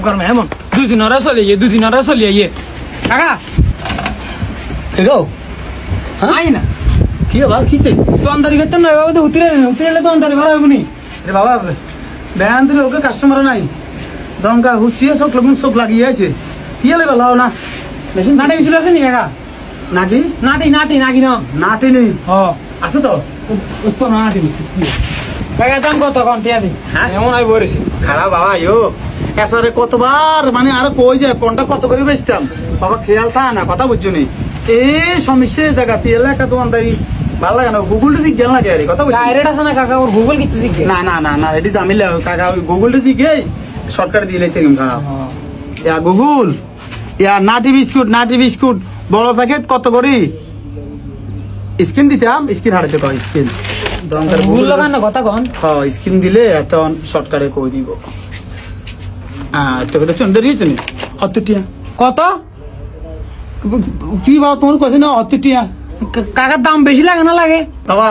করমে এমন দুদিন ওরা চলিয়ে ইয়ে কাকা গো আই না কি বাবা কিসে দোকানদারি করতেন না বাবা তো উতরে দোকানদারি করা হবে নি রে বাবা ব্যান দিলে ওকে কাস্টমার নাই দমকা হুচিয়ে চোখ লগুন চোখ লাগিয়ে আছে কি হলে ভালো না নাটে কিছু আছে নি কাকা নাকি নাটি নাকি না নাটিনি ও আছে তো উত্তর নাটি বেশি কাকা দাম কত কোন টিয়া দি হ্যাঁ? এমন আই বলেছি খারাপ বাবা ইয়ো এসারে কতবার মানে আরো কই যায় কোনটা কত করে বেচতাম বাবা খেয়াল থা না কথা বুঝছো নি এই সমস্যা জায়গাতে এলাকা দোকানদারি ভালো লাগে না গুগলটা দিক গেল লাগে আরে কথা বুঝছো ডাইরেক্ট আছে না কাকা ওর গুগল কিছু শিখে না না না না এটি জামিলা কাকা ওই গুগলটা দিকে শর্টকাট দিলে তেরিম খারাপ ইয়া গুগল ইয়া নাটি বিস্কুট বড় প্যাকেট কত করে স্ক্রিন দিতাম স্ক্রিন হারাতে কয় স্ক্রিন দরকার গুগল লাগান না কথা কোন হ্যাঁ স্ক্রিন দিলে এত শর্টকাটে কই দিব তো কথা চন্দ্র দিয়েছো নি অতটিয়া কত কি বাবা তোমার কথা না অতটিয়া কাকার দাম বেশি লাগে না লাগে বাবা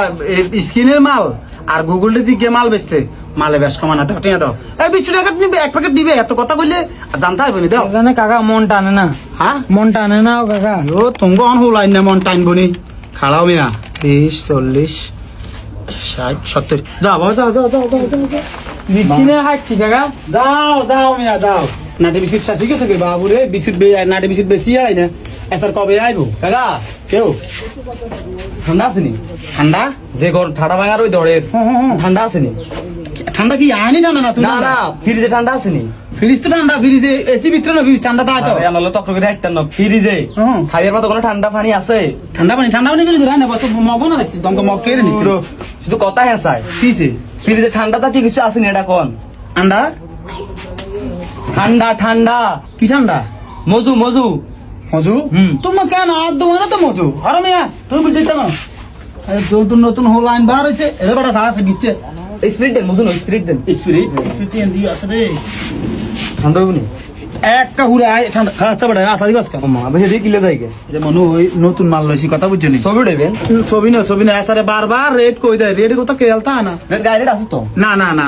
স্ক্রিনের মাল আর গুগলটা জিগে মাল বেচতে মালে বেশ কমানা দাও টিয়া দাও এই 20 টাকা নিবে এক প্যাকেট দিবে এত কথা কইলে জানতে হবে নি দাও এখানে কাকা মন টানে না হ্যাঁ মন টানে না ও কাকা ও তুমি অন হুলাইন না মন টাইনবো নি খাড়াও মিয়া 30 40 60 70 যাও বাবা যাও দিচ্ছি না হাঁটছি কাকা যাও মিয়া যাও নাটি বিস্কুট শাসি গেছে কি বাবু রে বিস্কুট নাটি বিস্কুট বেশি আই না এসার কবে আইবো কাকা কেউ ঠান্ডা আসেনি ঠান্ডা যে গরম ঠান্ডা ভাঙার ওই দরের ঠান্ডা আসেনি ঠান্ডা কি আনি না না তুমি না না ফ্রিজে ঠান্ডা আসেনি ফ্রিজ তো ঠান্ডা ফ্রিজে এসি ভিতরে না ফ্রিজ ঠান্ডা তাই তো আনালো তক্র করে রাখতেন না ফ্রিজে হুম। খাইয়ের মতো কোনো ঠান্ডা পানি আছে ঠান্ডা পানি ফ্রিজ রাই না তো মগ না দেখছি তোমাকে মগ কেড়ে নিচ্ছে পুরো শুধু কথা হেসায় কিসে ফ্রিজে ঠান্ডাটা কি কিছু আসেনি এটা কোন আন্ডা ঠান্ডা কি ঠান্ডা মজু মজু হুম। তোমার কেন আর দেবো না তো মজু আরে মিয়া তুমি বুঝতে না নতুন হোল লাইন বার হয়েছে এর বেটা সারা দিচ্ছে স্প্রিট দেন মজু স্প্রিট দেন স্পিরিট দিয়ে আছে রে ঠান্ডা হবে নি একটা হুরে আয় ঠান্ডা খাচ্ছে বেটা আতা দিগস কা মা বেশি কিলে যায় কে যে মনু ওই নতুন মাল লইছি কথা বুঝছো নি ছবি দেবেন ছবি না এসারে বারবার রেট কই দেয় রেট কত খেলতা না গাইডেড আছে তো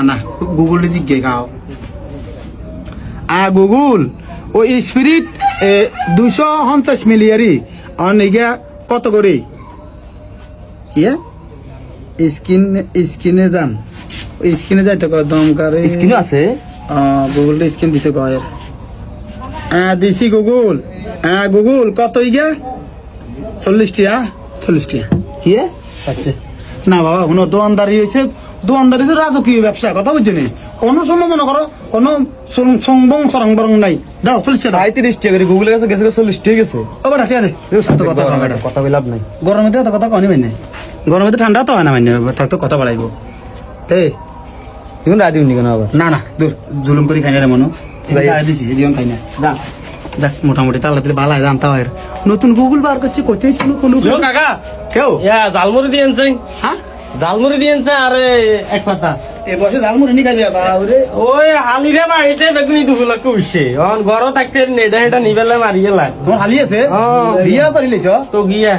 না গুগল জিজ্ঞে খাও গুগল ওই স্পিরিট 250 মিলিয়ারি অনেকে কত করে ইয়ে স্কিনে যান ওই স্কিনে যাইতে কয় দমকারে স্কিনও আছে গুগলটা স্কিন দিতে কয় দিছি গুগল কত ইয়া 40 টিয়া কি আচ্ছা না বাবা কোনো দোকানদারি হয়েছে রাজকীয় ব্যবসা কথা বুঝছো নি কোনো সময় মনে করো কোনো সরং নাই দাও 40 টাকা তাই 30 টাকা করে গুগলের কাছে গেছে 40 টাকা গেছে ও বেটা ঠিক আছে সত্য কথা কও বেটা কথা বলে লাভ নাই গরমে তো কথা কনি মানে গরমে তো ঠান্ডা তো হয় না মানে তাই তো কথা বাড়াইবো এই তুমি রাজি উনি কেন আবার না দূর জুলুম করে খাই না রে মনো দিছি জীবন খাই না যাক মোটামুটি তাহলে দিলে ভালো জানতে হয় নতুন গুগল বার করছে কোথায় কোনো কাকা কেউ জালমুড়ি দিয়েছে হ্যাঁ জালমুড়ি দিয়েছে আরে এক পাতা এ বসে জালমুড়ি নি খাইবে বাবুরে ওই হালিরে বাড়িতে বেগুনি দুগুলো কুইছে অন ঘর থাকতে নেডা হেটা নিবেলে মারি গেলা তোমার হালি আছে হ্যাঁ। বিয়া করে লিছ তো গিয়া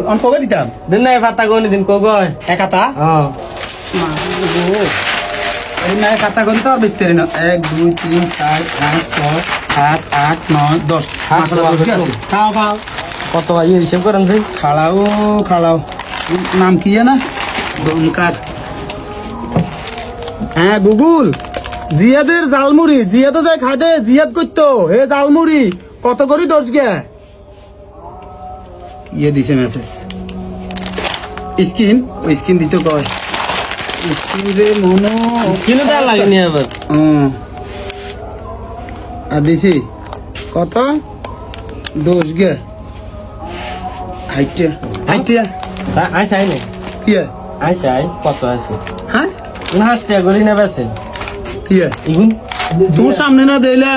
অন কবে দিতাম দিন নাই পাতা কোন দিন কগয় একাতা হ্যাঁ এই নাই খাতা করি তো আর বেচতে না 1 2 3 4 5 6 7 8 9 10 মাসালা 10 কি আছে খাও কত ভাই হিসাব করেন ভাই খালাও নাম কি না দমকার গুগল জিয়াদের জালমুড়ি জিয়াদ যায় খাদে জিয়াদ করতো হে জালমুড়ি কত করে 10 গে দিছে মেসেজ স্কিন দিতে কয় স্কিন রে মনো কিলো দা লাগনি আবার আর দিছি কত 10 গে হাইটিয়া আই চাই না কি আই চাই কত আছে হ্যাঁ না হাসতে করি না বেছেন কি ইগুন তোর সামনে না দিলে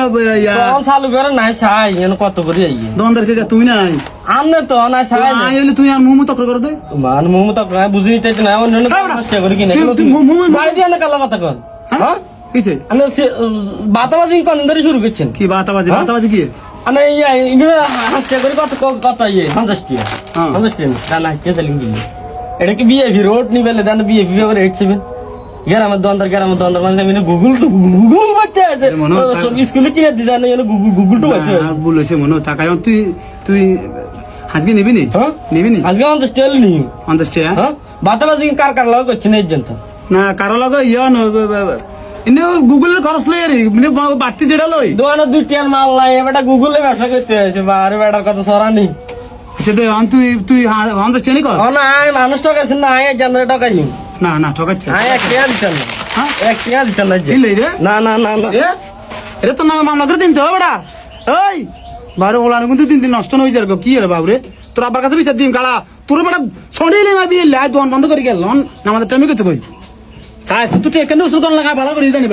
তখন চালু করে নাই চাই এন কত করে আইয়ে দোকানদার কে তুমি নাই আমনে তো নাই চাই না আইলে তুই আর মুমু তকর করে দে মান মোমো তো প্রায় বুঝি নিতে না অন্য হাসতে করি কিনা তুই মোমো ভাই দিয়ে না কালা কথা কোন হ্যাঁ কিছে আনে বাতাবাজি কোন ধরে শুরু করছেন কি বাতাবাজি কি আনে ইয়া ইগুলো হাসতে করি কত ইয়ে 50 টাকা হ্যাঁ। 50 টাকা না কে সেলিং দিন এটা কি বিএভি রোড নিবেলে দেন বিএভি এর 87 গ্রামের দোকানদার মানে গুগল তো গুগল বাচ্চা আছে আরে মনে হয় স্কুলে কিনে দি জানে গুগল টু হইছে ভুল হয়েছে মনে হয় তাকাই তুই তুই আজকে নিবি নি হ্যাঁ নিবি নি আজকে আমাদের স্টেল নি অন্তষ্ট হ্যাঁ বাতাবাজি কার কার লাগ করছে না এজেন্ট না কারো লগে ইনে গুগলের খরচ লই রে মানে বাড়তি যেটা লই দোকানে 2 টিয়ার মাল নাই এবারটা গুগলে ব্যবসা করতে হয়েছে বারে বেটার কথা সরানি সেটা তুই তুই অন্তষ্ট নি কর ও না আয় মানুষ টাকাছেন না আয় জানরে টাকাই না না ঠকাচ্ছে আয় এক টাকা দিতেন না হ্যাঁ এক টাকা দিতেন না যে। কি লই রে না না না না এ এটা তো নামে মামলা করে দিন তো বেটা ওই বারে ওলানো কিন্তু দিন নষ্ট হয়ে যাবে কি রে বাবুরে তোর আবার কাছে বিচার দিম কালা তোর বেটা ছড়িয়ে মা বিয়ে লাই দোকান বন্ধ করে গেল আমাদের টাইমে কিছু কই সাইজ তুই এখানে উসুল কোন লাগা ভালো করে জানি বেটা